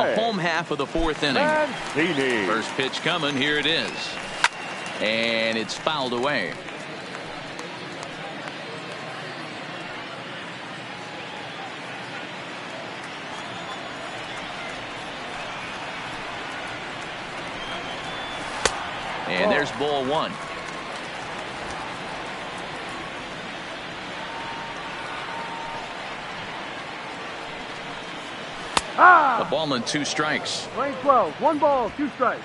the home half of the fourth inning. Mancini. First pitch coming. Here it is. And it's fouled away. And there's ball one. The ball and 2 strikes. Lane 12, 1 ball, 2 strikes.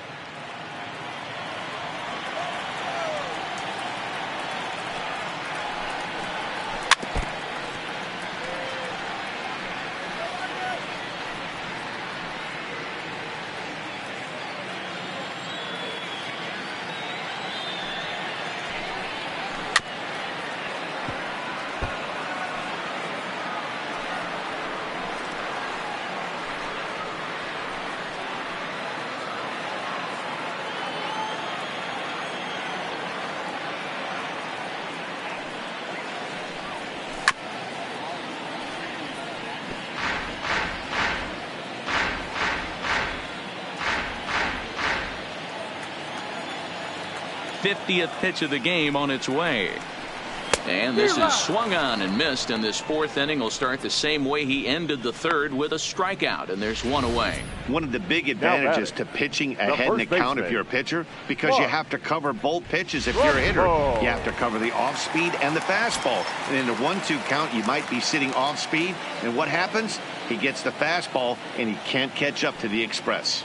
'50th pitch of the game on its way. And this is swung on and missed, and this fourth inning will start the same way he ended the third, with a strikeout, and there's 1 away. One of the big advantages to pitching ahead in the count if you're a pitcher, because you have to cover both pitches if you're a hitter. You have to cover the off speed and the fastball. And in a 1-2 count, you might be sitting off speed, and what happens? He gets the fastball, and he can't catch up to the express.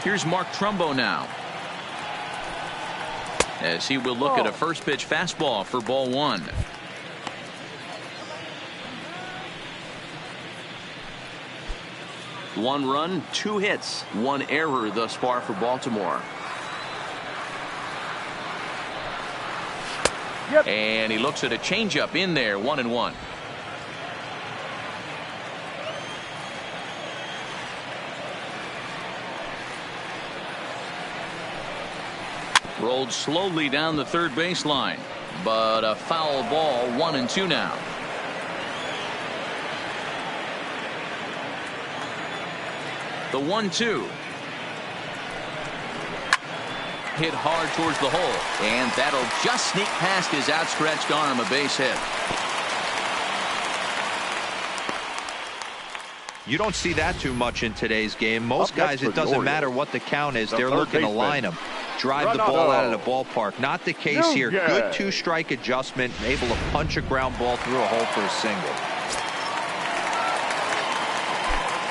Here's Mark Trumbo now, as he will look at a first pitch fastball for ball 1. One run, 2 hits, 1 error thus far for Baltimore. And he looks at a changeup in there, 1-1. Rolled slowly down the third baseline, but a foul ball, 1-2 now. The 1-2. Hit hard towards the hole, and that'll just sneak past his outstretched arm, a base hit. You don't see that too much in today's game. Most guys, it doesn't matter what the count is, they're looking to line them, drive the ball out of the ballpark. Not the case here. Good 2-strike adjustment, able to punch a ground ball through a hole for a single.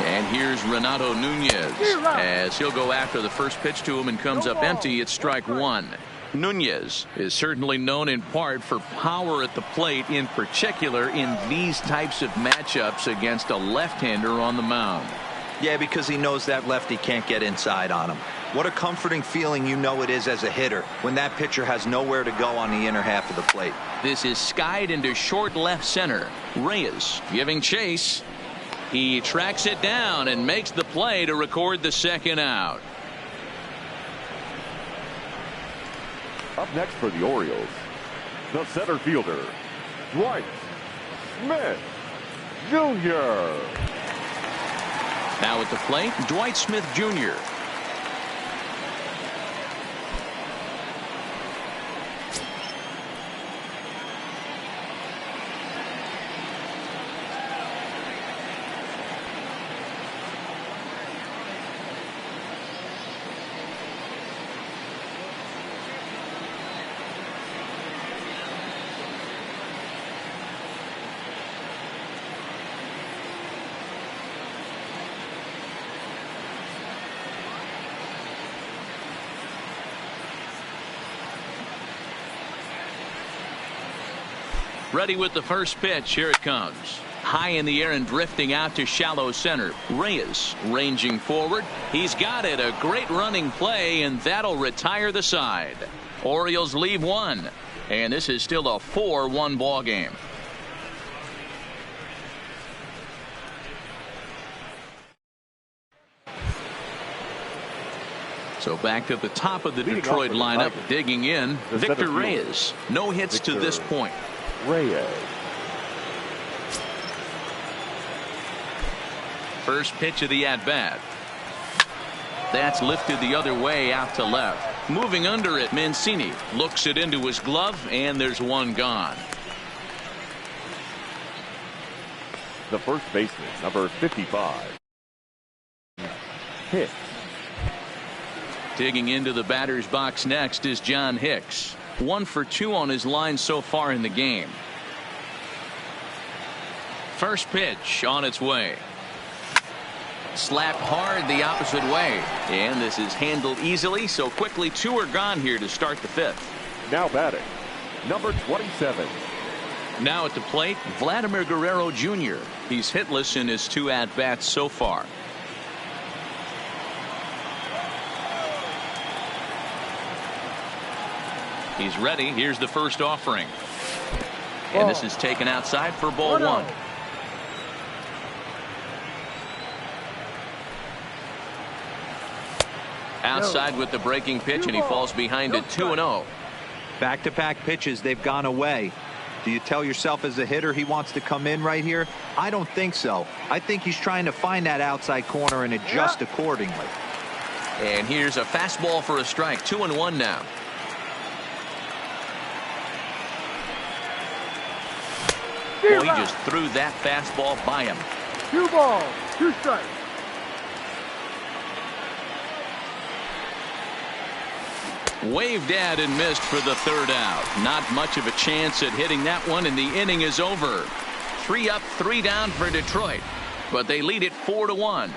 And here's Renato Nunez, as he'll go after the first pitch to him and comes up empty. It's strike 1. Nunez is certainly known in part for power at the plate, in particular in these types of matchups against a left-hander on the mound. Yeah, because he knows that lefty can't get inside on him. What a comforting feeling you know it is as a hitter when that pitcher has nowhere to go on the inner half of the plate. This is skied into short left center. Reyes giving chase. He tracks it down and makes the play to record the second out. Up next for the Orioles, the center fielder, Dwight Smith Jr. Now at the plate, Dwight Smith Jr. Ready with the first pitch. Here it comes. High in the air and drifting out to shallow center. Reyes ranging forward. He's got it. A great running play, and that'll retire the side. Orioles leave one, and this is still a 4-1 ball game. So back to the top of the Detroit lineup, digging in, Victor Reyes. No hits to this point. Reyes. First pitch of the at-bat. That's lifted the other way out to left. Moving under it, Mancini looks it into his glove, and there's one gone. The first baseman, number 55. Hicks. Digging into the batter's box next is John Hicks. 1 for 2 on his line so far in the game. First pitch on its way. Slapped hard the opposite way, and this is handled easily, so quickly 2 are gone here to start the 5th. Now batting, number 27. Now at the plate, Vladimir Guerrero Jr. He's hitless in his 2 at-bats so far. He's ready. Here's the first offering, and this is taken outside for ball 1. Outside with the breaking pitch, and he falls behind it 2-0. Back-to-back pitches, they've gone away. Do you tell yourself as a hitter he wants to come in right here? I don't think so. I think he's trying to find that outside corner and adjust accordingly. And here's a fastball for a strike. 2-1 now. Well, he just threw that fastball by him. 2 balls, 2 strikes. Waved at and missed for the 3rd out. Not much of a chance at hitting that one, and the inning is over. 3 up, 3 down for Detroit, but they lead it 4-1.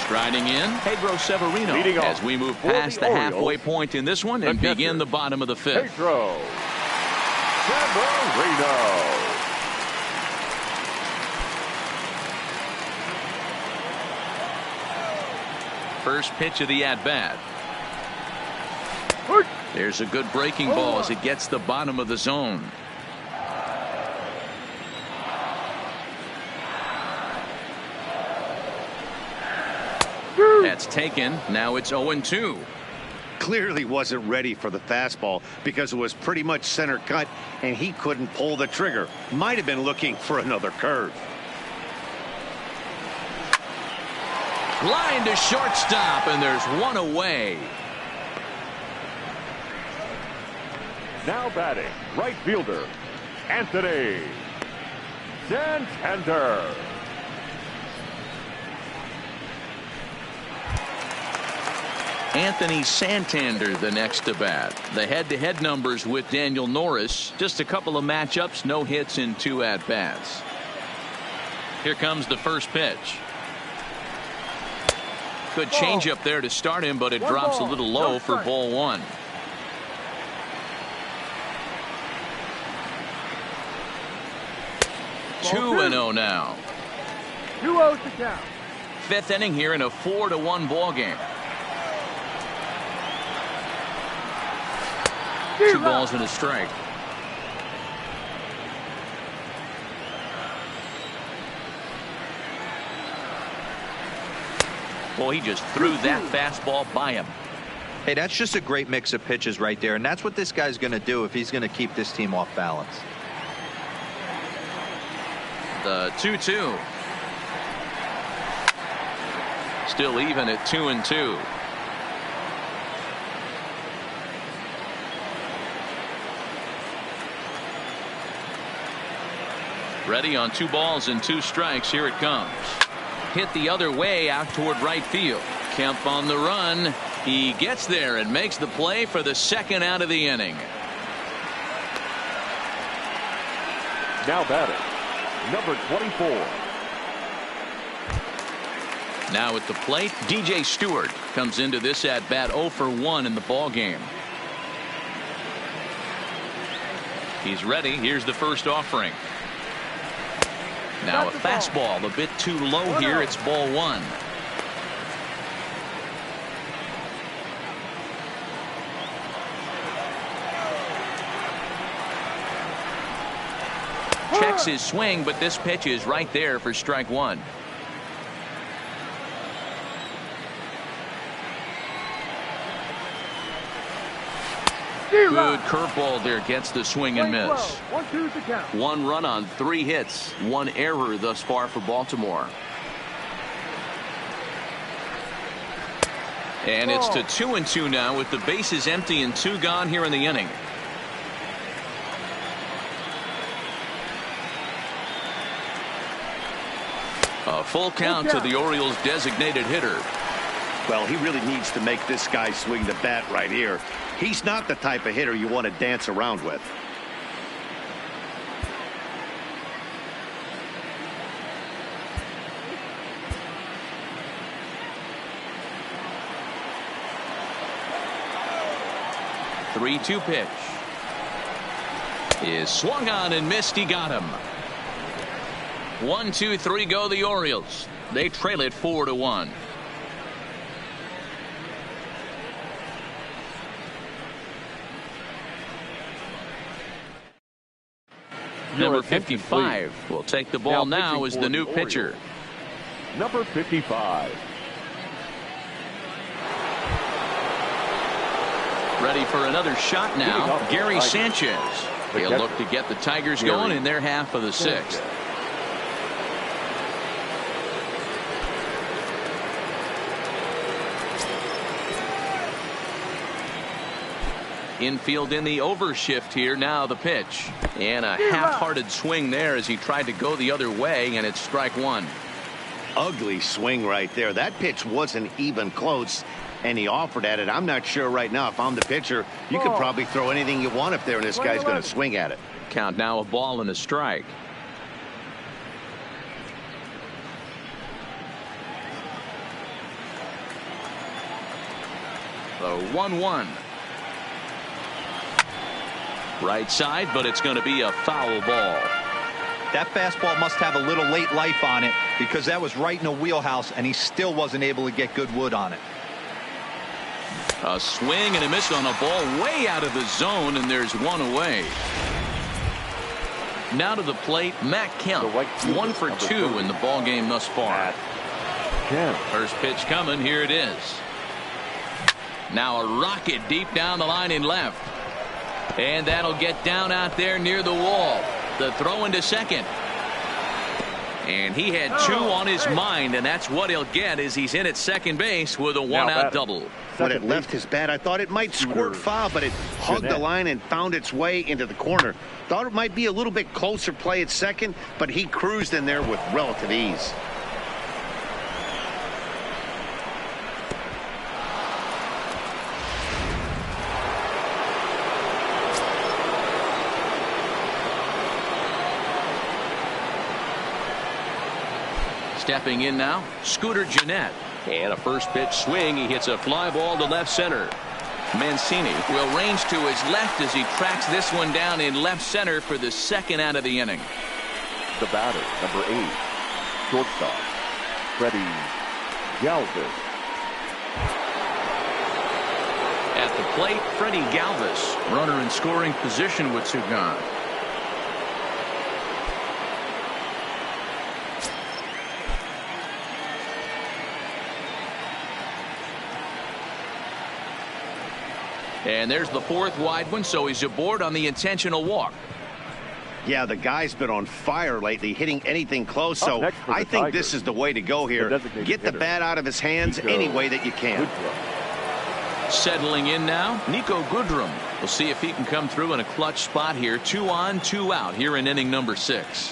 Striding in, Pedro Severino as we move past the halfway point in this one and begin the bottom of the 5th. Pedro Severino. First pitch of the at-bat. There's a good breaking ball as it gets the bottom of the zone. That's taken. Now it's 0-2. Clearly wasn't ready for the fastball because it was pretty much center cut and he couldn't pull the trigger. Might have been looking for another curve. Line to shortstop, and there's one away. Now batting, right fielder, Anthony Santander. Anthony Santander the next to bat. The head-to-head numbers with Daniel Norris. Just a couple of matchups, no hits in 2 at-bats. Here comes the first pitch. Good change up there to start him, but it drops a little low for ball 1. Ball 2-0 now. 2-0 to count. 5th inning here in a 4-1 ball game. 2 balls and a strike. Well, he just threw that fastball by him. Hey, that's just a great mix of pitches right there, and that's what this guy's going to do if he's going to keep this team off balance. The 2-2. Still even at 2-2. Ready on 2 balls and 2 strikes. Here it comes. Hit the other way out toward right field. Kemp on the run. He gets there and makes the play for the 2nd out of the inning. Now batting, number 24. Now at the plate, DJ Stewart comes into this at bat 0 for 1 in the ball game. He's ready. Here's the first offering. Now a fastball a bit too low here. It's ball 1. Checks his swing, but this pitch is right there for strike 1. Good curveball there, gets the swing and miss. 1-2 to count. 1 run on 3 hits, 1 error thus far for Baltimore. And it's to 2-2 now with the bases empty and 2 gone here in the inning. A full count to the Orioles' designated hitter. Well, he really needs to make this guy swing the bat right here. He's not the type of hitter you want to dance around with. The 3-2 pitch is swung on and missed. He got him. 1, 2, 3 go the Orioles. They trail it 4-1. Number 55 will take the ball now as the new pitcher. Number 55. Ready for another shot now. Gary Sanchez. He'll look to get the Tigers going in their half of the 6th. Infield in the overshift here. Now the pitch. And a half-hearted swing there as he tried to go the other way, and it's strike 1. Ugly swing right there. That pitch wasn't even close, and he offered at it. I'm not sure right now if I'm the pitcher. You could probably throw anything you want up there, and this guy's going to swing at it. Count now, a ball and a strike. The 1-1. Right side, but it's going to be a foul ball. That fastball must have a little late life on it because that was right in the wheelhouse, and he still wasn't able to get good wood on it. A swing and a miss on a ball way out of the zone, and there's 1 away. Now to the plate, Matt Kemp. 1 for 2 in the ball game thus far. First pitch coming. Here it is. Now a rocket deep down the line in left. And that'll get down out there near the wall. The throw into second. And he had 2 on his mind, and that's what he'll get as he's in at second base with a 1-out double. When it left his bat, I thought it might squirt foul, but it hugged the line and found its way into the corner. Thought it might be a little bit closer play at second, but he cruised in there with relative ease. Stepping in now, Scooter Gennett. And a first pitch swing. He hits a fly ball to left center. Mancini will range to his left as he tracks this one down in left center for the 2nd out of the inning. The batter, number 8, shortstop, Freddie Galvis. At the plate, Freddie Galvis. Runner in scoring position with 2 gone. And there's the 4th wide one, so he's aboard on the intentional walk. Yeah, the guy's been on fire lately, hitting anything close, so I think this is the way to go here. Get the bat out of his hands any way that you can. Settling in now, Nico Goodrum. We'll see if he can come through in a clutch spot here. 2 on, 2 out here in inning number 6.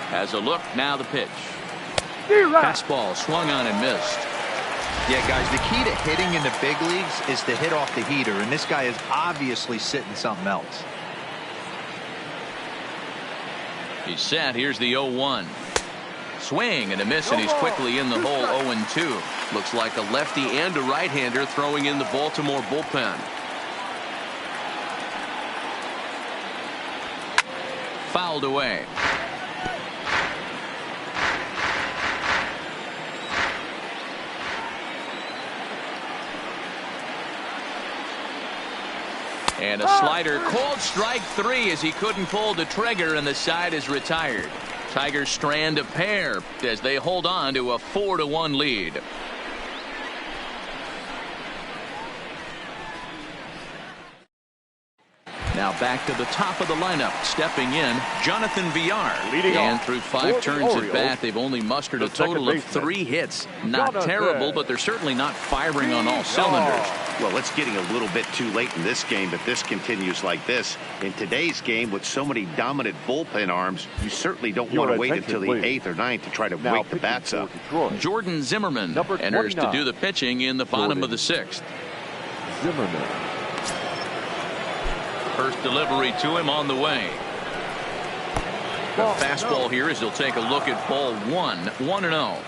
Has a look, now the pitch. Fastball swung on and missed. Yeah, guys, the key to hitting in the big leagues is to hit off the heater, and this guy is obviously sitting something else. He's set. Here's the 0-1. Swing and a miss, and he's quickly in the hole. 0-2. Looks like a lefty and a right-hander throwing in the Baltimore bullpen. Fouled away. And a slider called strike 3 as he couldn't pull the trigger, and the side is retired. Tigers strand a pair as they hold on to a 4-1 lead. Now back to the top of the lineup. Stepping in, Jonathan Villar. And through 5 turns at bat, they've only mustered a total of 3 hits. Not terrible, but they're certainly not firing on all cylinders. Well, it's getting a little bit too late in this game if this continues like this. In today's game, with so many dominant bullpen arms, you certainly don't want to wait until the 8th or 9th to try to wake the bats up. Jordan Zimmerman enters to do the pitching in the bottom of the 6th. Zimmerman. First delivery to him on the way. The fastball here as he'll take a look at ball 1. 1-0.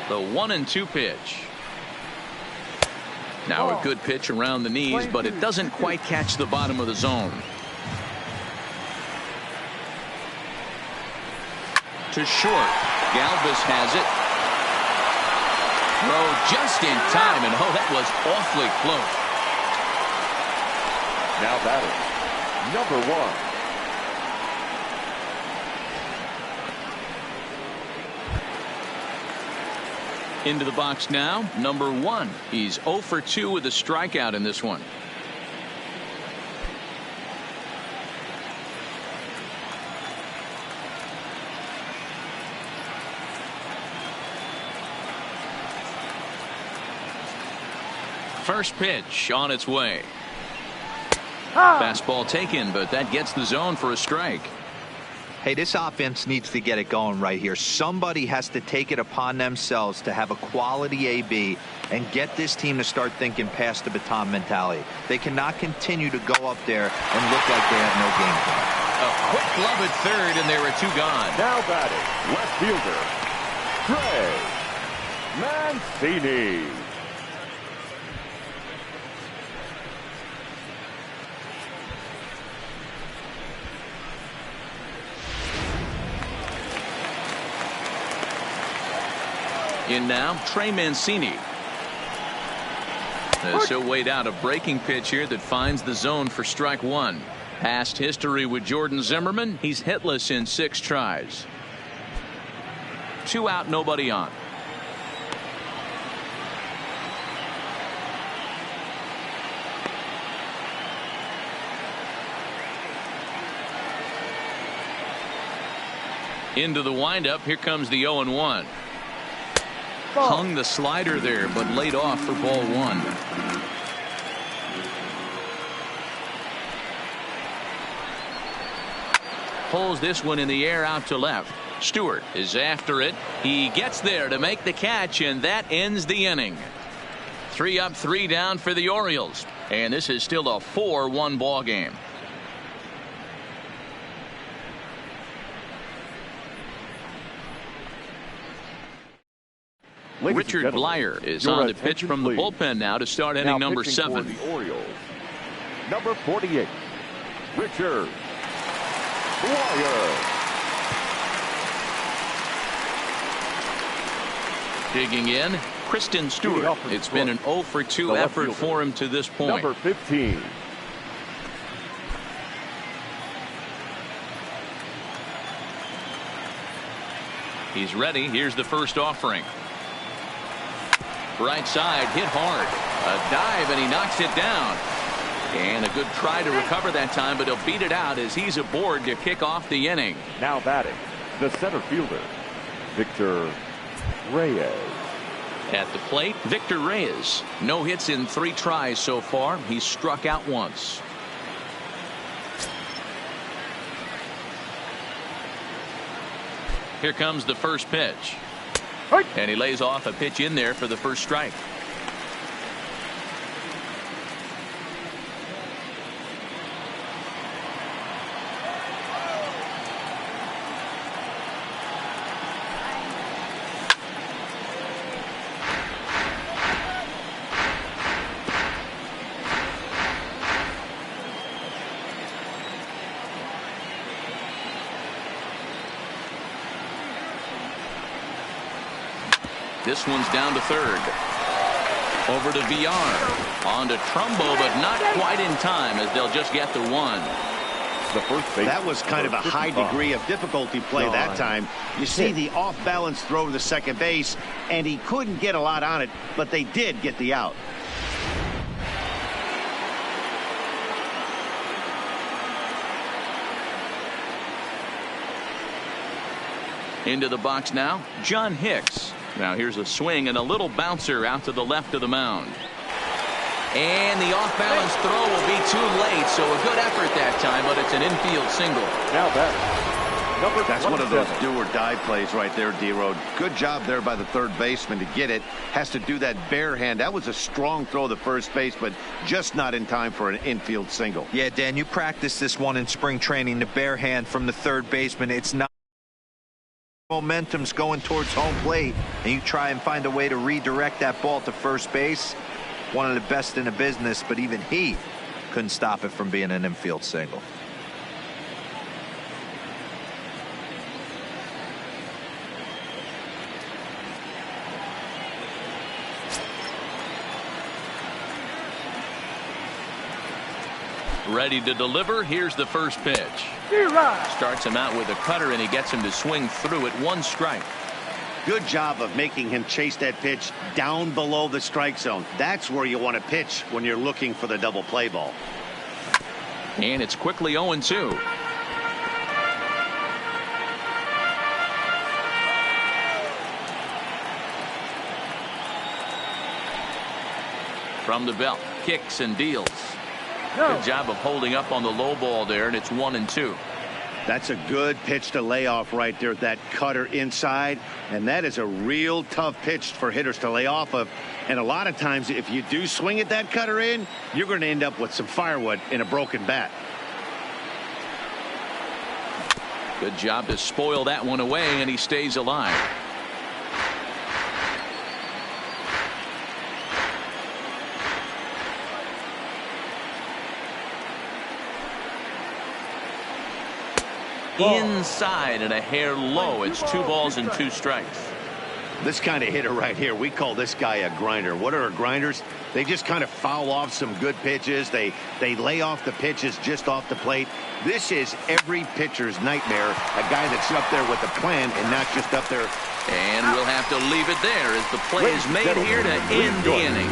The 1-2 pitch. Now a good pitch around the knees, but it doesn't quite catch the bottom of the zone. To short. Galvis has it. Throw just in time, and oh, that was awfully close. Now batting, number 1. Into the box now, number 1. He's 0 for 2 with a strikeout in this one. First pitch on its way. Fastball taken, but that gets the zone for a strike. Hey, this offense needs to get it going right here. Somebody has to take it upon themselves to have a quality AB and get this team to start thinking past the baton mentality. They cannot continue to go up there and look like they have no game plan. A quick glove at third, and there are 2 gone. Now batting, left fielder, Trey Mancini. In now, Trey Mancini. So weighed out a breaking pitch here that finds the zone for strike 1. Past history with Jordan Zimmerman. He's hitless in 6 tries. 2 out, nobody on. Into the windup. Here comes the 0-1. Hung the slider there, but laid off for ball 1. Pulls this one in the air out to left. Stewart is after it. He gets there to make the catch, and that ends the inning. 3 up, 3 down for the Orioles. And this is still a 4-1 ball game. Richard Blyer is on the pitch from the bullpen now to start inning number 7. The Orioles, number 48, Richard Blyer. Digging in, Kristen Stewart. It's been an 0 for 2 effort for him to this point. Number 15. He's ready. Here's the first offering. Right side, hit hard. A dive, and he knocks it down. And a good try to recover that time, but he'll beat it out as he's aboard to kick off the inning. Now batting, the center fielder, Victor Reyes. At the plate, Victor Reyes. No hits in 3 tries so far. He's struck out once. Here comes the first pitch. And he lays off a pitch in there for the first strike. This one's down to third. Over to VR. On to Trumbo, but not quite in time as they'll just get the one. That was kind of a high degree of difficulty play that time. You see the off-balance throw to the second base, and he couldn't get a lot on it, but they did get the out. Into the box now, John Hicks. Now here's a swing and a little bouncer out to the left of the mound. And the off-balance throw will be too late, so a good effort that time, but it's an infield single. Now that That's one of those do-or-die plays right there, D-Road. Good job there by the third baseman to get it. Has to do that bare hand. That was a strong throw to first base, but just not in time for an infield single. Yeah, Dan, you practiced this one in spring training, the bare hand from the third baseman. It's not. Momentum's going towards home plate, and you try and find a way to redirect that ball to first base. One of the best in the business, but even he couldn't stop it from being an infield single. Ready to deliver. Here's the first pitch. Starts him out with a cutter, and he gets him to swing through it. 1 strike. Good job of making him chase that pitch down below the strike zone. That's where you want to pitch when you're looking for the double play ball. And it's quickly 0-2. From the belt, kicks and deals. Good job of holding up on the low ball there, and it's 1-2. That's a good pitch to lay off right there, that cutter inside, and that is a real tough pitch for hitters to lay off of. And a lot of times, if you do swing at that cutter in, you're going to end up with some firewood in a broken bat. Good job to spoil that one away, and he stays alive. Inside and a hair low. It's 2 balls and 2 strikes. This kind of hitter right here, we call this guy a grinder. What are grinders? They just kind of foul off some good pitches. They lay off the pitches just off the plate. This is every pitcher's nightmare, a guy that's up there with a plan and not just up there. And we'll have to leave it there as the play is made here to end the inning.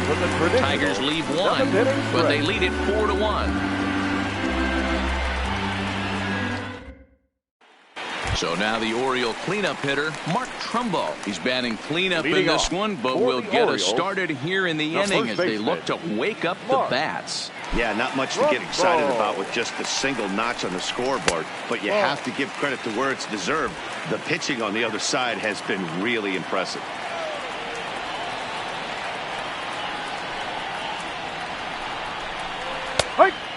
Tigers leave 1, but they lead it 4-1. So now the Oriole cleanup hitter, Mark Trumbo. He's batting cleanup in this one, but we'll get us started here in the inning as they look to wake up the bats. Yeah, not much to get excited about with just a single notch on the scoreboard, but you have to give credit to where it's deserved. The pitching on the other side has been really impressive.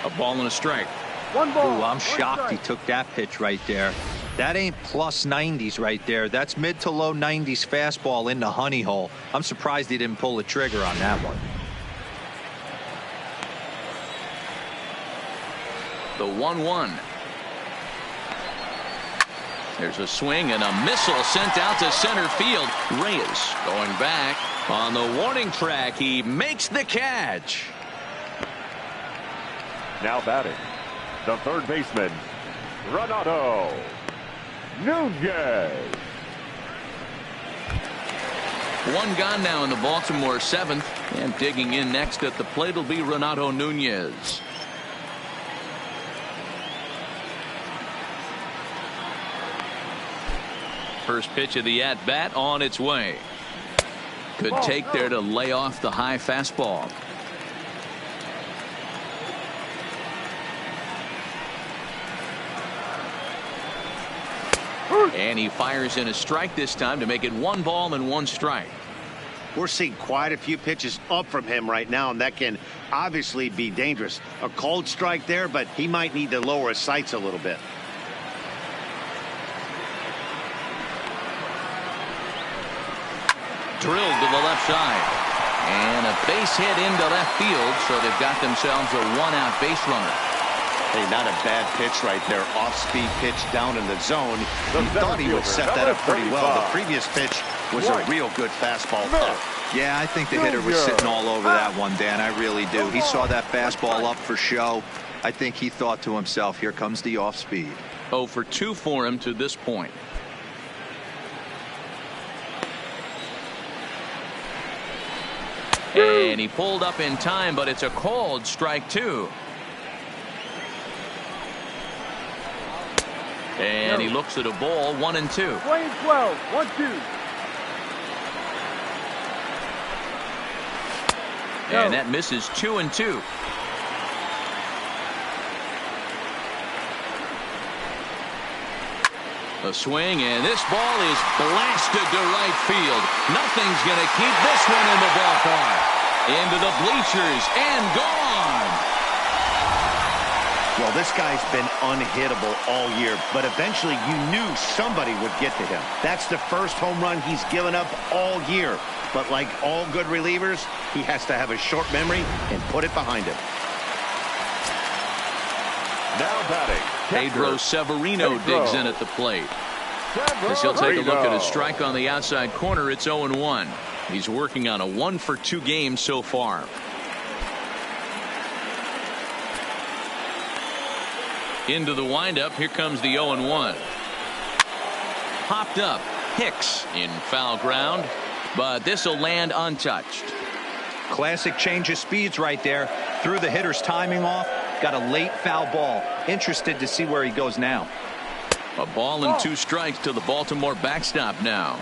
A ball and a strike. Ooh, I'm shocked he took that pitch right there. That ain't plus 90s right there. That's mid to low 90s fastball in the honey hole. I'm surprised he didn't pull the trigger on that one. The 1-1. There's a swing and a missile sent out to center field. Reyes going back on the warning track. He makes the catch. Now batting, the third baseman, Renato Nunez. One gone now in the Baltimore seventh. And digging in next at the plate will be Renato Nunez. First pitch of the at-bat on its way. Good take there to lay off the high fastball. And he fires in a strike this time to make it 1 ball and 1 strike. We're seeing quite a few pitches up from him right now, and that can obviously be dangerous. A cold strike there, but he might need to lower his sights a little bit. Drilled to the left side. And a base hit into left field, so they've got themselves a 1-out base runner. Hey, not a bad pitch right there. Off-speed pitch down in the zone. He thought he would set that up pretty well. The previous pitch was a real good fastball up. Yeah, I think the hitter was sitting all over that one, Dan. I really do. He saw that fastball up for show. I think he thought to himself, here comes the off-speed. 0 for 2 for him to this point. And he pulled up in time, but it's a called strike 2. And he looks at a ball, 1 and 2. Playing 12, 1-2. And that misses 2 and 2. A swing, and this ball is blasted to right field. Nothing's going to keep this one in the ballpark. Into the bleachers and gone. Well, this guy's been unhittable all year, but eventually you knew somebody would get to him. That's the first home run he's given up all year. But like all good relievers, he has to have a short memory and put it behind him. Now batting, Pedro Severino digs in at the plate. As he'll take a look at a strike on the outside corner, it's 0-1. He's working on a 1 for 2 game so far. Into the windup, here comes the 0-1. Popped up, Hicks in foul ground, but this will land untouched. Classic change of speeds right there. Threw the hitter's timing off. Got a late foul ball. Interested to see where he goes now. A ball and 2 strikes to the Baltimore backstop now.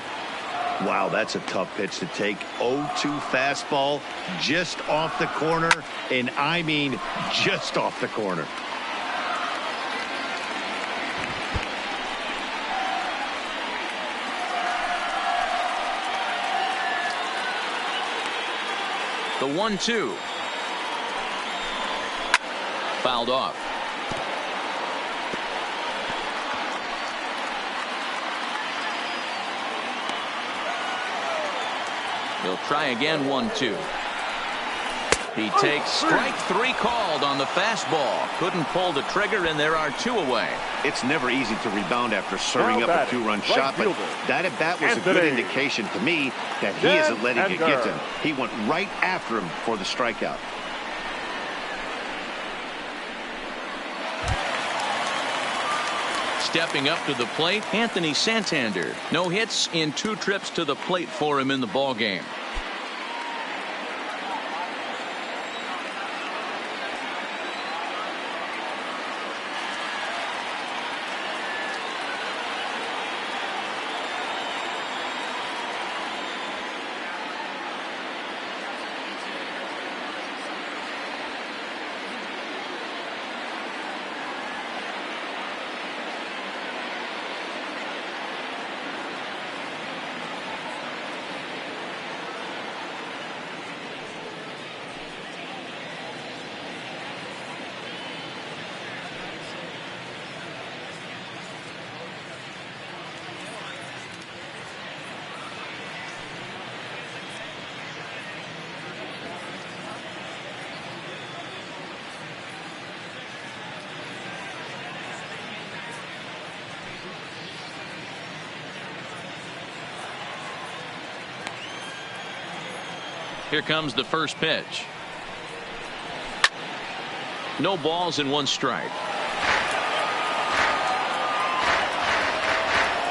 Wow, that's a tough pitch to take. 0-2 fastball just off the corner, and I mean just off the corner. The 1-2. Fouled off. He'll try again. 1-2. He takes strike 3 called on the fastball. Couldn't pull the trigger, and there are 2 away. It's never easy to rebound after serving up a 2-run shot, but that at bat was a good indication to me that he isn't letting it get to him. He went right after him for the strikeout. Stepping up to the plate, Anthony Santander. No hits in 2 trips to the plate for him in the ballgame. Here comes the first pitch. No balls and 1 strike.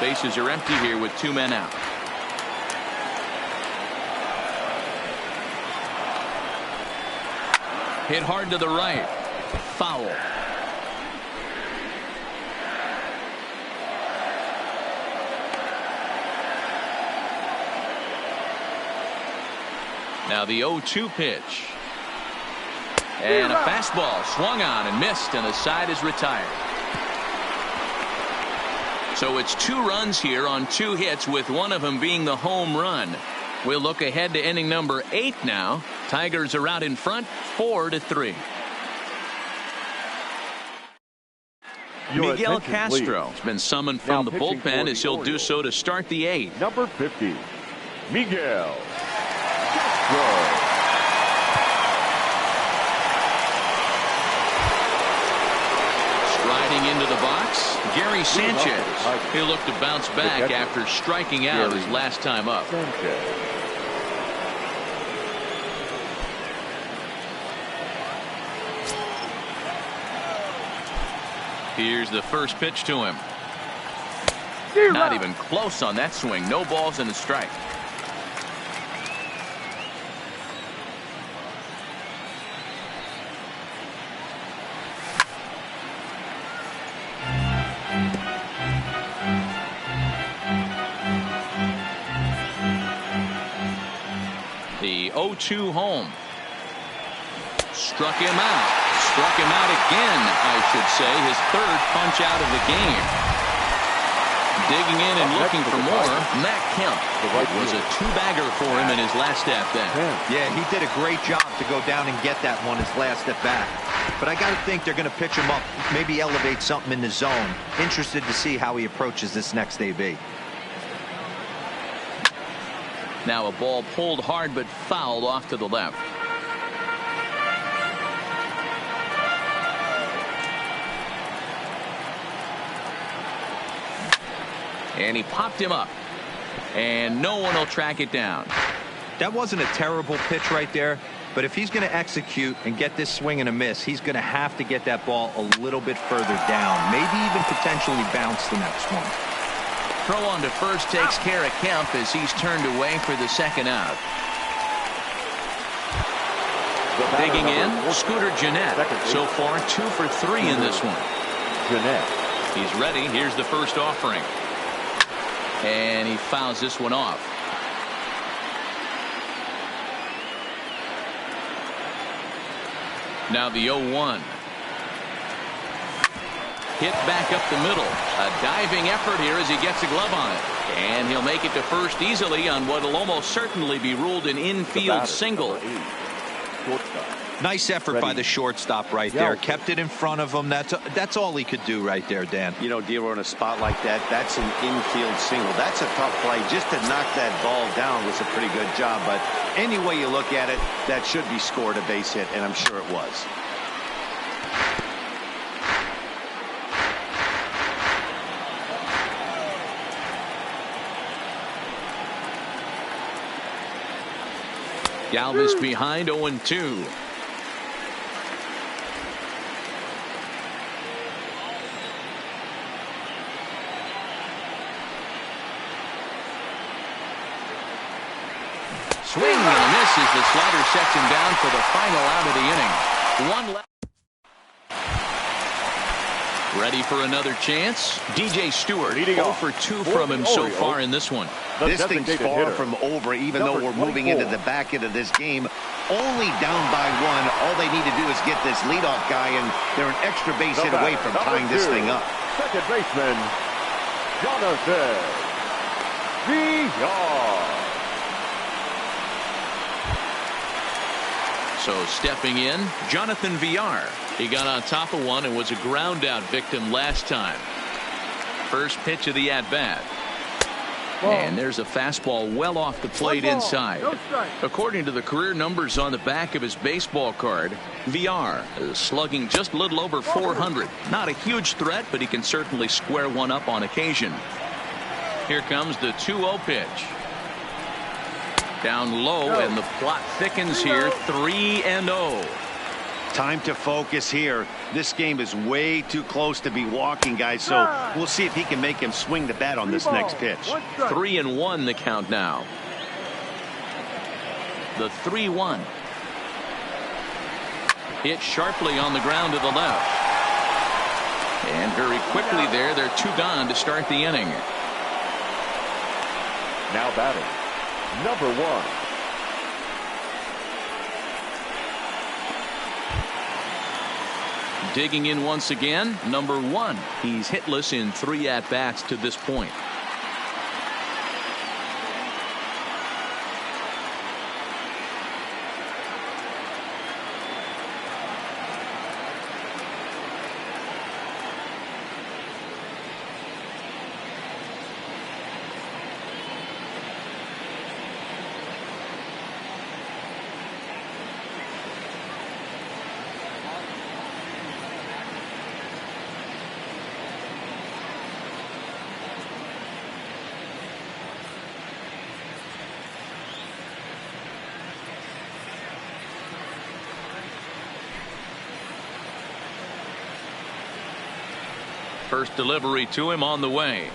Bases are empty here with 2 men out. Hit hard to the right. Foul. Now the 0-2 pitch. And a fastball swung on and missed, and the side is retired. So it's 2 runs here on 2 hits, with one of them being the home run. We'll look ahead to inning number 8 now. Tigers are out in front 4-3. Miguel Castro has been summoned from the bullpen as he'll do so to start the 8th. Number 50, Miguel Castro. Striding into the box, Gary Sanchez. He'll look to bounce back after striking out his last time up. Here's the first pitch to him. Not even close on that swing. No balls and a strike. The 0-2 home. Struck him out. Struck him out again, I should say. His 3rd punch out of the game. Digging in and looking for more, Matt Kemp. It was a 2-bagger for him in his last at bat. Yeah, he did a great job to go down and get that one his last at bat. But I got to think they're going to pitch him up, maybe elevate something in the zone. Interested to see how he approaches this next AB. Now a ball pulled hard but fouled off to the left. And he popped him up. And no one will track it down. That wasn't a terrible pitch right there. But if he's going to execute and get this swing and a miss, he's going to have to get that ball a little bit further down. Maybe even potentially bounce the next one. Throw on to first takes care of Kemp as he's turned away for the 2nd out. Digging in, Scooter Gennett. So far 2 for 3 in this one. He's ready. Here's the first offering. And he fouls this one off. Now the 0-1. Hit back up the middle. A diving effort here as he gets a glove on it. And he'll make it to first easily on what will almost certainly be ruled an infield single. Nice effort by the shortstop right there. Kept it in front of him. That's all he could do right there, Dan. You know, Dealer, in a spot like that, that's an infield single. That's a tough play. Just to knock that ball down was a pretty good job. But any way you look at it, that should be scored a base hit, and I'm sure it was. Galvis behind 0-2. Swing and a miss as the slider sets him down for the final out of the inning. 1 left. Ready for another chance? DJ Stewart 0 for 2 from him so far in this one. This thing's far from over, even though we're moving into the back end of this game. Only down by 1. All they need to do is get this leadoff guy, and they're an extra base hit away from tying this thing up. Second baseman, Jonathan Villar. So stepping in, Jonathan Villar. He got on top of one and was a ground out victim last time. First pitch of the at-bat. And there's a fastball well off the plate inside. According to the career numbers on the back of his baseball card, Villar is slugging just a little over 400. Not a huge threat, but he can certainly square one up on occasion. Here comes the 2-0 pitch. Down low, and the plot thickens here. 3-0. Time to focus here. This game is way too close to be walking, guys, so we'll see if he can make him swing the bat on this next pitch. 3-1 the count now. The 3-1. Hit sharply on the ground to the left. And very quickly there, they're 2 gone to start the inning. Now batting, number 1. Digging in once again, number 1. He's hitless in 3 at-bats to this point. First delivery to him on the way.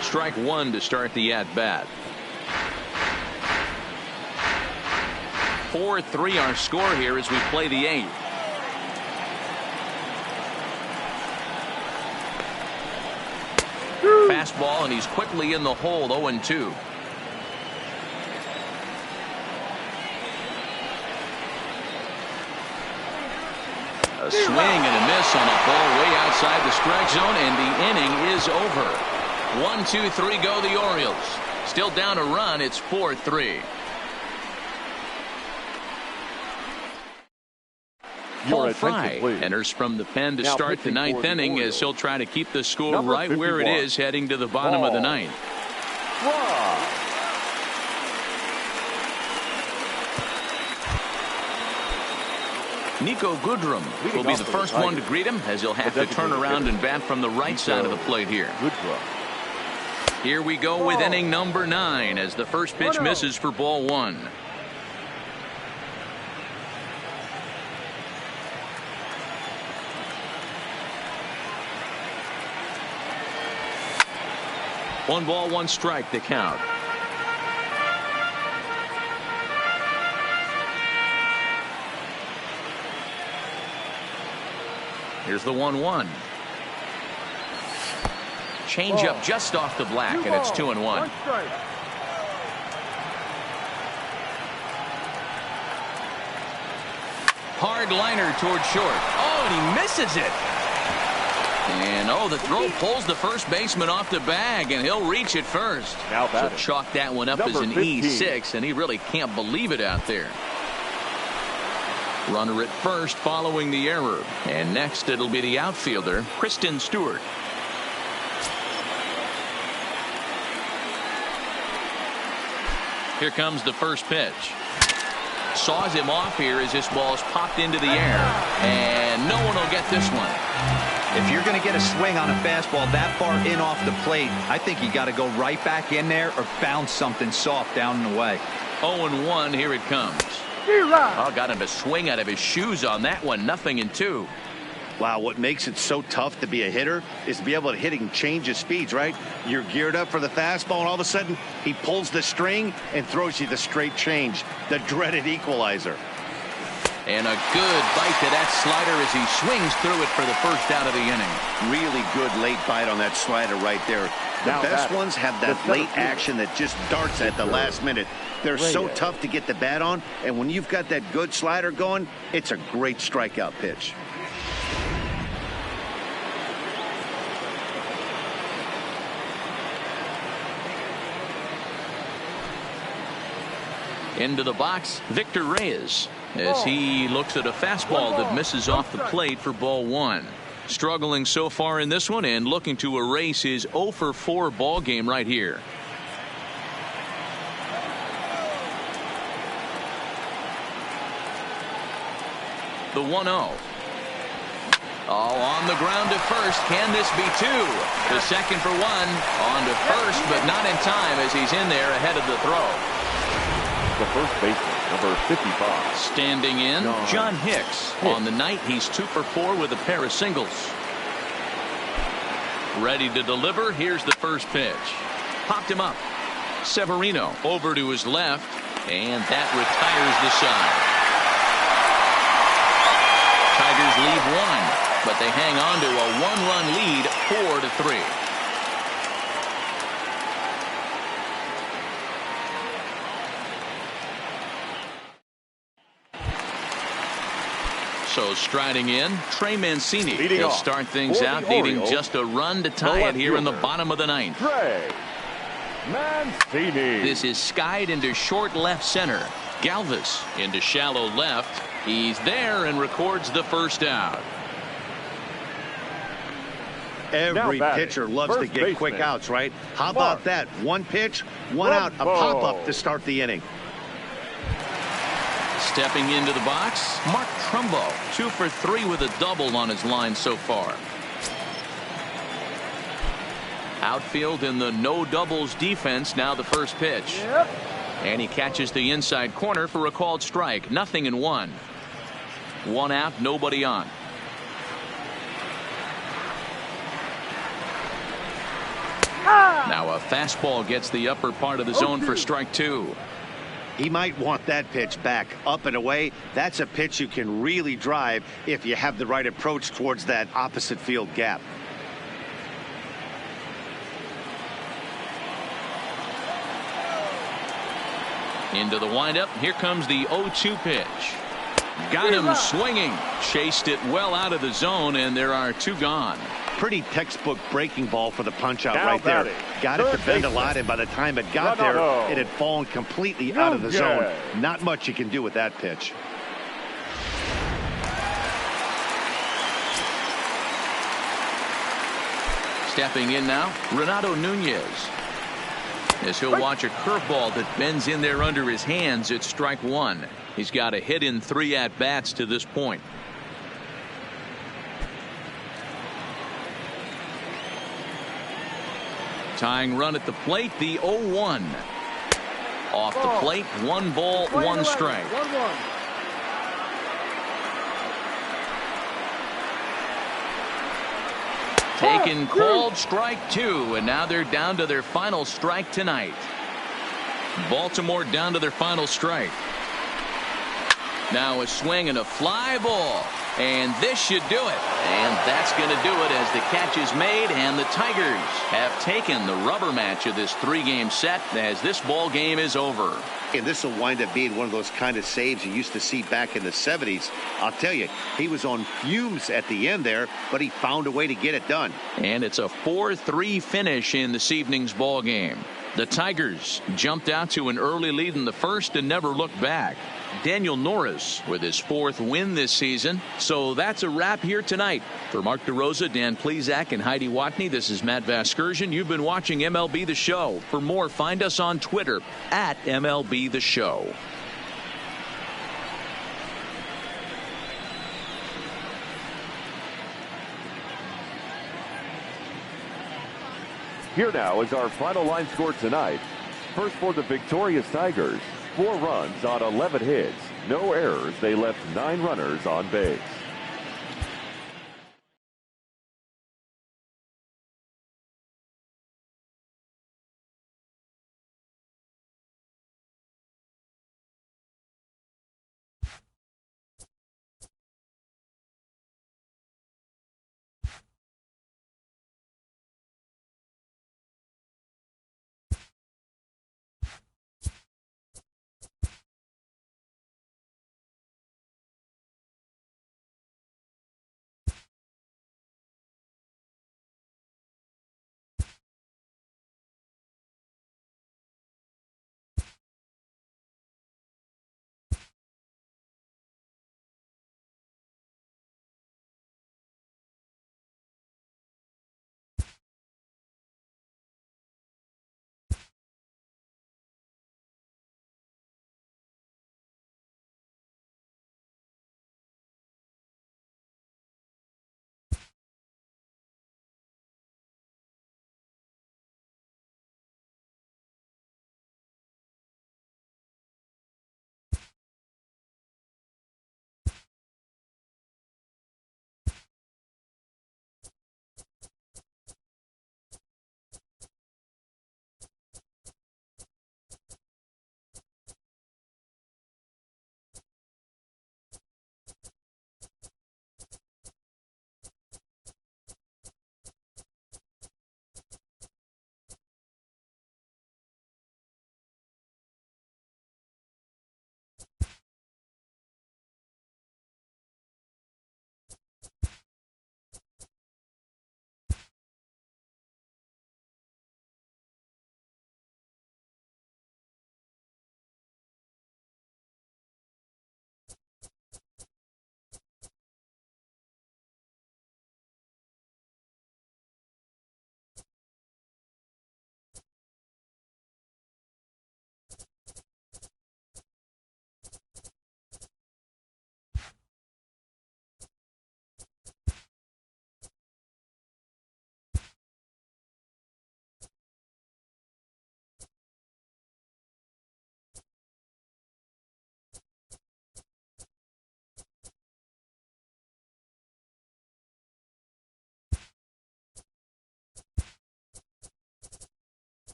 Strike 1 to start the at-bat. 4-3 our score here as we play the 8th. Fastball, and he's quickly in the hole. 0-2. A swing and a miss on a ball way outside the strike zone, and the inning is over. 1, 2, 3 go the Orioles. Still down a run. It's 4-3. Paul Fry enters from the pen to start the 9th inning as he'll try to keep the score right where it is heading to the bottom of the 9th. Nico Goodrum will be the first one to greet him as he'll have to turn around and bat from the right side of the plate here. Here we go with inning number 9 as the first pitch misses for ball 1. One ball, 1 strike to count. Here's the 1-1. Change up just off the black, and it's 2-1. Hard liner toward short. Oh, and he misses it. And the throw pulls the first baseman off the bag, and he'll reach it first. So chalk that one up as an E6, and he really can't believe it out there. Runner at first following the error. And next it'll be the outfielder, Kristen Stewart. Here comes the first pitch. Saws him off here as this ball's popped into the air. And no one will get this one. If you're going to get a swing on a fastball that far in off the plate, I think you got to go right back in there or bounce something soft down and away. 0-1, here it comes. Got him to swing out of his shoes on that one. 0-2. Wow, what makes it so tough to be a hitter is to be able to hit and change his speeds, right? You're geared up for the fastball, and all of a sudden he pulls the string and throws you the straight change, the dreaded equalizer. And a good bite to that slider as he swings through it for the first out of the inning. Really good late bite on that slider right there. The best ones have that late action that just darts at the last minute. They're so tough to get the bat on, and when you've got that good slider going, it's a great strikeout pitch. Into the box, Victor Reyes, as he looks at a fastball that misses off the plate for ball 1. Struggling so far in this one and looking to erase his 0-for-4 ball game right here. The 1-0. Oh, on the ground to first. Can this be two? The second for one. On to first, but not in time as he's in there ahead of the throw. The first baseman, number 55. Standing in, John Hicks. On the night, he's 2 for 4 with a pair of singles. Ready to deliver. Here's the first pitch. Popped him up. Severino over to his left, and that retires the side. Tigers leave one, but they hang on to a 1-run lead, 4-3. So striding in, Trey Mancini. He'll start things out, needing just a run to tie it here in the bottom of the ninth. Trey Mancini. This is skied into short left center. Galvis into shallow left. He's there and records the first out. Every pitcher loves to get quick outs, right? How about that? One pitch, one out, a pop-up to start the inning. Stepping into the box, Mark Trumbo, 2 for 3 with a double on his line so far. Outfield in the no doubles defense. Now the first pitch. And he catches the inside corner for a called strike. 0-1. 1 out, nobody on. Now a fastball gets the upper part of the zone for strike 2. He might want that pitch back, up and away. That's a pitch you can really drive if you have the right approach towards that opposite field gap. Into the windup. Here comes the 0-2 pitch. Got him swinging. Chased it well out of the zone, and there are 2 gone. Pretty textbook breaking ball for the punch out right there. Got it to bend a lot, and by the time it got there, it had fallen completely out of the zone. Not much you can do with that pitch. Stepping in now, Renato Nunez. As he'll watch a curveball that bends in there under his hands. It's strike 1. He's got a hit in 3 at-bats to this point. Tying run at the plate, the 0-1. Off the plate, 1 ball, 1 strike. Taken, called, strike 2, and now they're down to their final strike tonight. Baltimore down to their final strike. Now a swing and a fly ball, and this should do it. And that's going to do it as the catch is made, and the Tigers have taken the rubber match of this 3-game set as this ball game is over. And this will wind up being one of those kind of saves you used to see back in the 70s. I'll tell you, he was on fumes at the end there, but he found a way to get it done. And it's a 4-3 finish in this evening's ball game. The Tigers jumped out to an early lead in the first and never looked back. Daniel Norris with his 4th win this season. So that's a wrap here tonight. For Mark DeRosa, Dan Plesac, and Heidi Watney, this is Matt Vasgersian. You've been watching MLB The Show. For more, find us on Twitter at MLB The Show. Here now is our final line score tonight. First for the victorious Tigers. 4 runs on 11 hits. No errors. They left 9 runners on base.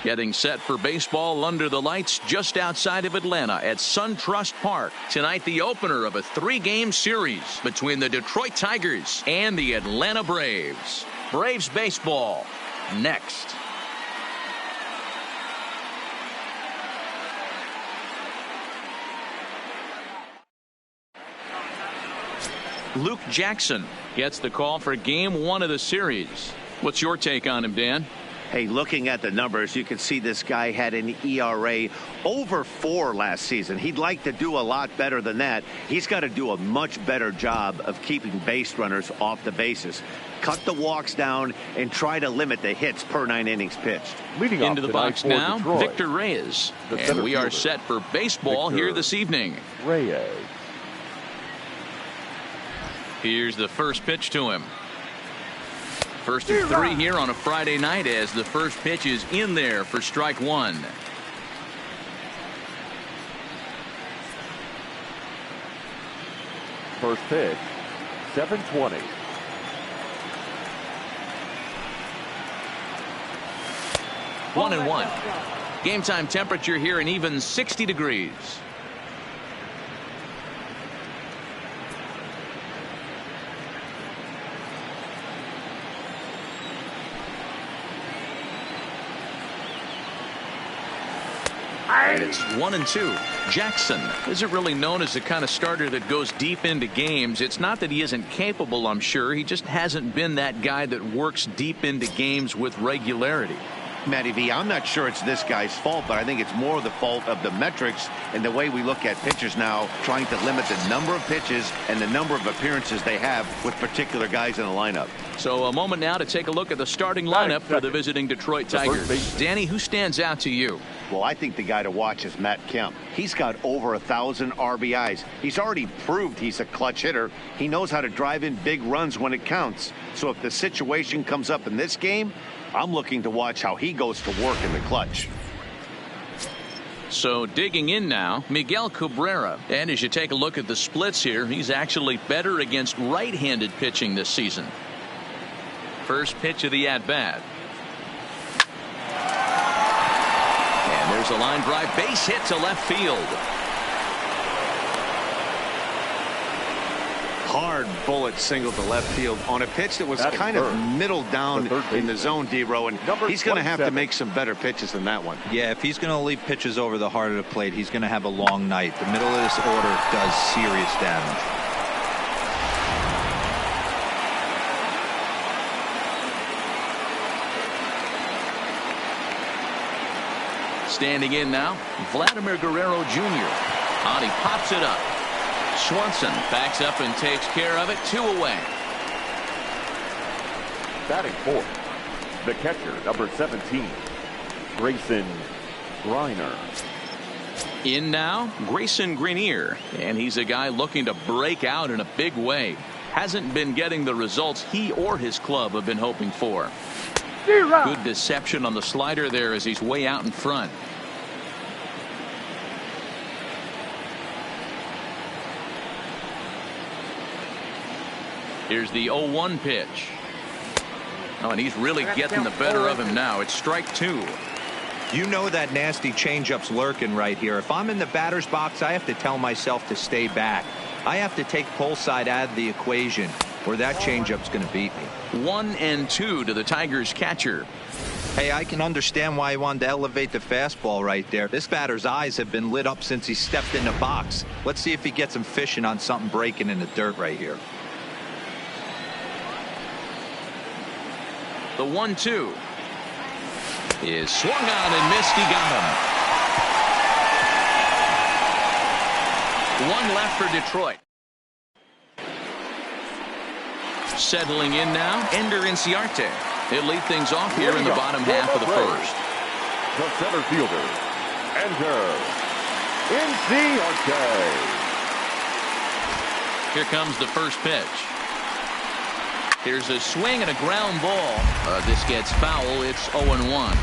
Getting set for baseball under the lights just outside of Atlanta at SunTrust Park. Tonight, the opener of a 3-game series between the Detroit Tigers and the Atlanta Braves. Braves baseball next. Luke Jackson gets the call for game 1 of the series. What's your take on him, Dan? Hey, looking at the numbers, you can see this guy had an ERA over 4 last season. He'd like to do a lot better than that. He's got to do a much better job of keeping base runners off the bases. Cut the walks down and try to limit the hits per 9 innings pitched. Leading into the box now, Detroit, Victor Reyes. And we are set for baseball here this evening. Reyes. Here's the first pitch to him. First of 3 here on a Friday night as the first pitch is in there for strike 1. First pitch, 7:20. One and one. Game time temperature here an even 60 degrees. And it's 1-2. Jackson isn't really known as the kind of starter that goes deep into games. It's not that he isn't capable, I'm sure. He just hasn't been that guy that works deep into games with regularity. Matty V, I'm not sure it's this guy's fault, but I think it's more the fault of the metrics and the way we look at pitchers now, trying to limit the number of pitches and the number of appearances they have with particular guys in the lineup. So a moment now to take a look at the starting lineup for the visiting Detroit Tigers. Danny, who stands out to you? Well, I think the guy to watch is Matt Kemp. He's got over 1,000 RBIs. He's already proved he's a clutch hitter. He knows how to drive in big runs when it counts. So if the situation comes up in this game, I'm looking to watch how he goes to work in the clutch. So digging in now, Miguel Cabrera. And as you take a look at the splits here, he's actually better against right-handed pitching this season. First pitch of the at-bat. And there's a line drive base hit to left field. Hard bullet single to left field on a pitch that was kind of middle down in the zone, D-Row, and he's going to have to make some better pitches than that one. Yeah, if he's going to leave pitches over the heart of the plate, he's going to have a long night. The middle of this order does serious damage. Standing in now, Vladimir Guerrero Jr. On, he pops it up. Swanson backs up and takes care of it. 2 away. Batting fourth, the catcher, number 17, Grayson Griner. In now, Grayson Grenier, and he's a guy looking to break out in a big way. Hasn't been getting the results he or his club have been hoping for. Good deception on the slider there as he's way out in front. Here's the 0-1 pitch. Oh, and he's really getting the better of him now. It's strike 2. You know that nasty changeup's lurking right here. If I'm in the batter's box, I have to tell myself to stay back. I have to take pull side out of the equation, or that changeup's going to beat me. 1-2 to the Tigers catcher. Hey, I can understand why he wanted to elevate the fastball right there. This batter's eyes have been lit up since he stepped in the box. Let's see if he gets him fishing on something breaking in the dirt right here. The 1-2 is swung on and missed. He got him. 1 left for Detroit. Settling in now, Ender Inciarte. He'll lead things off here in the bottom half of the first. The center fielder, Ender Inciarte. Here comes the first pitch. Here's a swing and a ground ball. This gets foul. It's 0-1.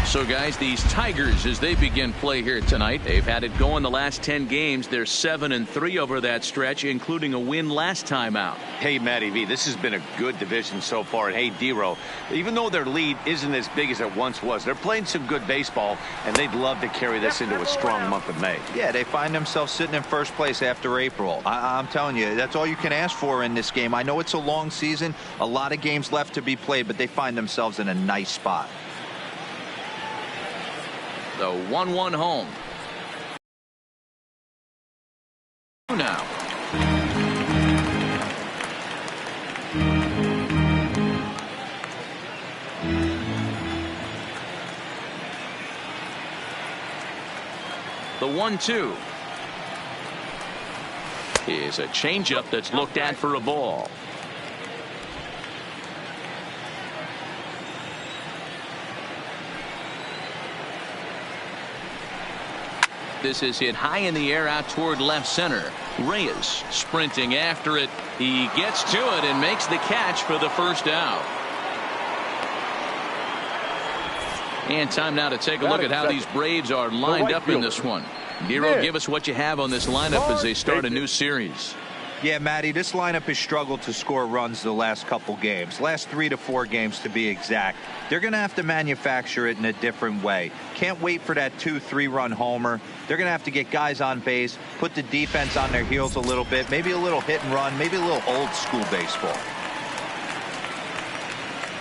So, guys, these Tigers, as they begin play here tonight, they've had it going the last 10 games. They're 7-3 over that stretch, including a win last time out. Hey, Matty V, this has been a good division so far. And, hey, D-Row, even though their lead isn't as big as it once was, they're playing some good baseball, and they'd love to carry this into a strong month of May. Yeah, they find themselves sitting in first place after April. I'm telling you, that's all you can ask for in this game. I know it's a long season, a lot of games left to be played, but they find themselves in a nice spot. The 1-1 home. Now. The 1-2 is a changeup that's looked at for a ball. This is hit high in the air out toward left center. Reyes sprinting after it. He gets to it and makes the catch for the first out. And time now to take a look at how these Braves are lined up in this one. Nero, give us what you have on this lineup as they start a new series. Yeah, Matty, this lineup has struggled to score runs the last couple games. Last 3 to 4 games to be exact. They're going to have to manufacture it in a different way. Can't wait for that 2-3 run homer. They're going to have to get guys on base, put the defense on their heels a little bit, maybe a little hit and run, maybe a little old school baseball.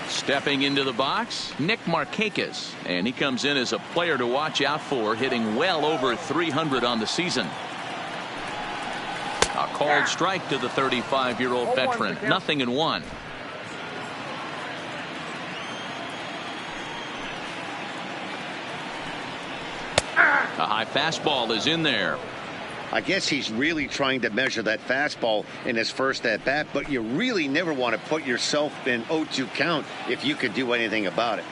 Stepping into the box, Nick Markakis, and he comes in as a player to watch out for, hitting well over 300 on the season. A called strike to the 35-year-old veteran. 0-1. A high fastball is in there. I guess he's really trying to measure that fastball in his first at-bat, but you really never want to put yourself in 0-2 count if you could do anything about it.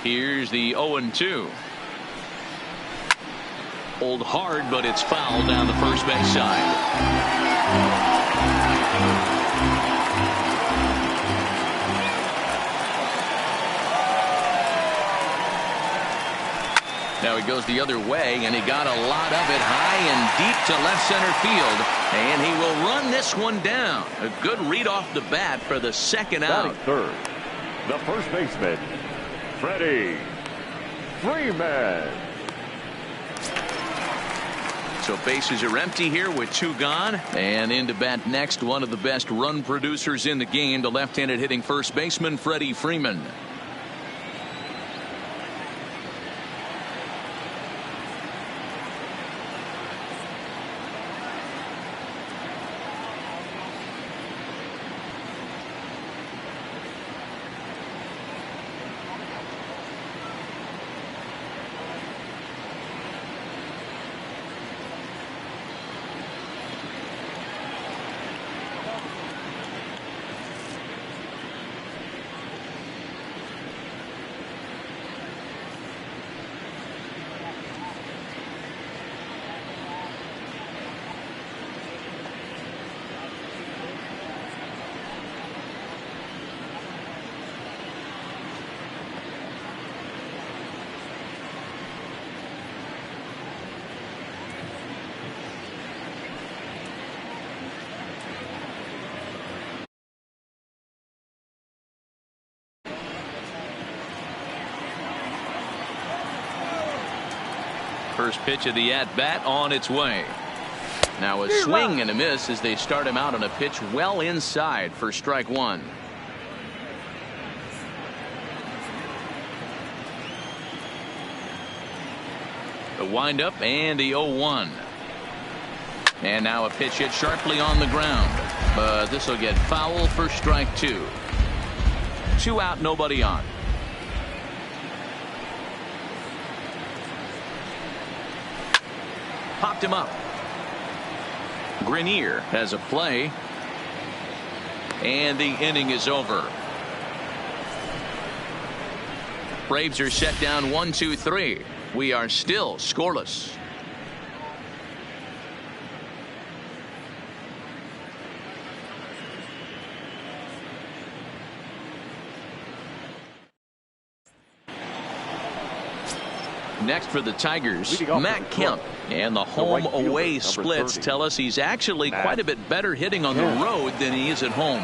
Here's the 0-2. Hold hard, but it's fouled down the first base side. Now he goes the other way, and he got a lot of it high and deep to left center field, and he will run this one down. A good read off the bat for the second out. Third, the first baseman, Freddie Freeman. So bases are empty here with 2 gone, and into bat next, one of the best run producers in the game, the left-handed hitting first baseman Freddie Freeman. First pitch of the at-bat on its way. Now a swing and a miss as they start him out on a pitch well inside for strike 1. The windup and the 0-1. And now a pitch hit sharply on the ground, but this will get foul for strike 2. 2 out, nobody on. Popped him up. Grenier has a play, and the inning is over. Braves are set down 1-2-3. We are still scoreless. Next for the Tigers, Matt Kemp. And the home-away splits tell us he's actually quite a bit better hitting on the road than he is at home.